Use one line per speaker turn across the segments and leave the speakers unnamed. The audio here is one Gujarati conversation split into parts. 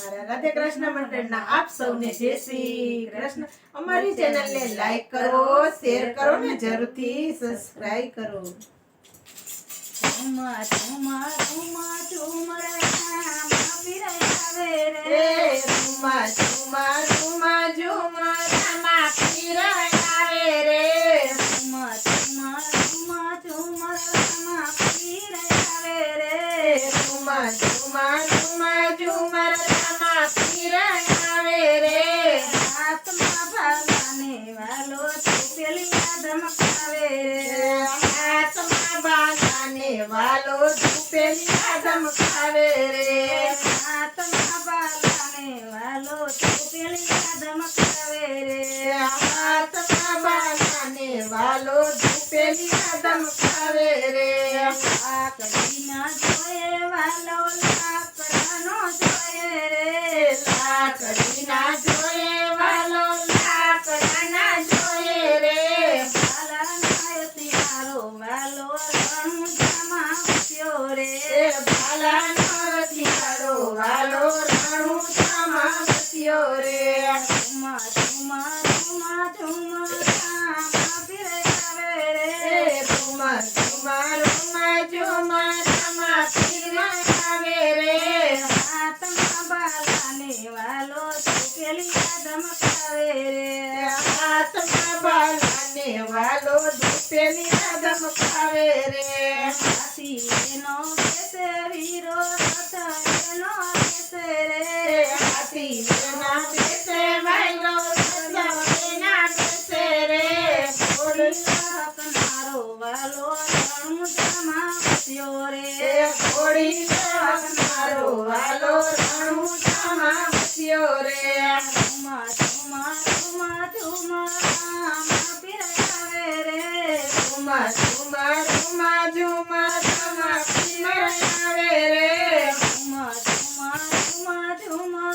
મારા રાધે કૃષ્ણ મંડળના આપ સૌને જય શ્રી કૃષ્ણ। અમારી ચેનલને લાઈક કરો, શેર કરો ને જરૂરથી સબસ્ક્રાઇબ કરો।
ઝુમા ઝુમા ઝુમા ઝુમર રામ પીરે આવે રે
ઝુમા ઝુમા ઝુમા ઝુમા રામા પીર આવે રે
ઝુમા ઝુમા ઝુમા ઝુમર રામ પીરે આવે રે
ઝુમા ઝુમા ઝુમા ઝુમર રામા પીર આવે રે
હાથમાં ભાલાને વાલો પેલી ધમકાવે રે
હાથમાં બાલાને વાલો ધૂપેલી ધમકાવે રે
હાથમાં ભાલાને વાલો પેલી ધમકાવે રે
હાથમાં બાલાને વાલો ધૂપેલી ધમકાવે રે
લાકડીના જોયે વાલો લાકડાનો જોયે રે
લાકડીના જોયે વાલો લાકડાના જોયે રે
ભાલાના તિયારો વાલો રણુજામાં ઉઠ્યો રે
ભાલાનો તિયારો વાલો રણુજામાં વસ્યો રે
ઝુમા ઝુમા ઝુમા ઝુમા રામ પીરે આવે રે
ઝુમા ઝુમા ઝુમા ઝુમા રામા પીર આવે રે
હાથમાં બાલાને વાલો પેલી ધમકાવે રે
હાથમાં બાલાને વાલો ધૂપેલી ધમકાવે રે
હાથી એનો બેસે વીરો રથ એનો બેસે રે
હાથી એના બેસે વાલો એના બેસે રે
હકનારો વાલો રણુજામાં વસ્યો રે
ઘોડી હકનારો વાલો રણુજામાં વસ્યો રે
ઝુમા ઝુમા ઝુમા ઝુમા રામ પીરે આવે રે
ઝુમા ઝુમા ઝુમા ઝુમા રામા પીર આવે રે
ઝુમા ઝુમા ઝુમા ઝુમા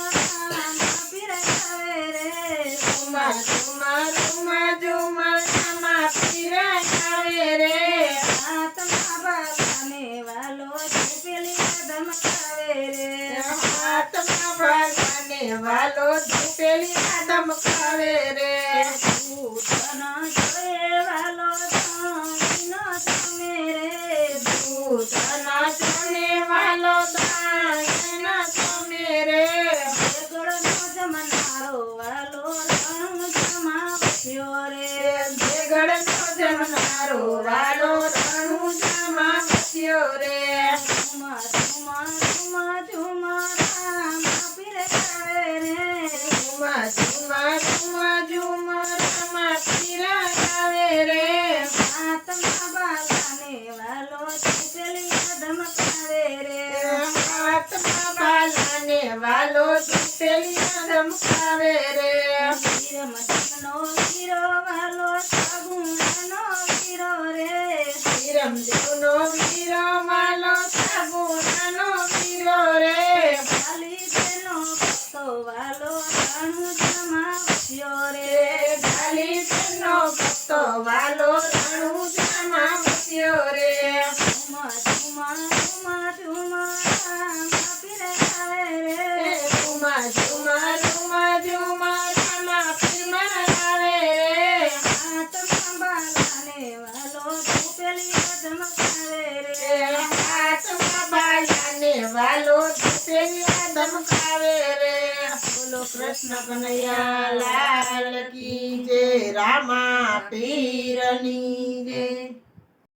રામ પીરે આવે રે
ઝુમા ઝુમા ઝુમા ઝુમા રામા પીર આવે રે
હાથમાં બાલાને વાલો પેલી ધમકાવે રે
હાથમાં બાલાને વાલો ધૂપેલી ધમકાવે રે
ભૂતના જોયે વાલો ધણીનો તમે રે
ભૂતના જોને વાલો દાયના તમે રે
જગડનો જમનારો વાલો રણુજામાં વસ્યો રે
જગડનો જમનારો વાલો રણુજામાં વસ્યો રે
ઝુમા ઝુમા ઝુમા ઝુમા રામ પીરે આવે રે
ઝુમા ઝુમા ઝુમા ઝુમા રામા પીર આવે રે
હાથમાં બાલાને વાલો પેલી ધમકાવે રે
હાથમાં બાલાને વાલો ધૂપેલી ધમકાવે રે
વીરમદેવનો વીરો વાલો સગુણનો વીરો રે
વીરમદેવનો વીરો વાલો સાબુણાનો વીરો રે
ખાલી તેનો ભક્તો વાલો રણુજામાં વસ્યો રે
ઢાલી તેનો ભક્તો વાલો રણુજામાં વસ્યો રે
ઝુમા ઝુમા ઝુમા ઝુમા રામ પીરે આવે રે
ઝુમા ઝુમા ઝુમા ઝુમા રામા પીર આવે રે
હાથમાં બાલાને વાલો પેલી ધમકાવે રે
હાથમાં બાલાને વાલો ધૂપેલી ધમકાવે રે બોલો કૃષ્ણ કનૈયા લાલ કી જય રામા પીરની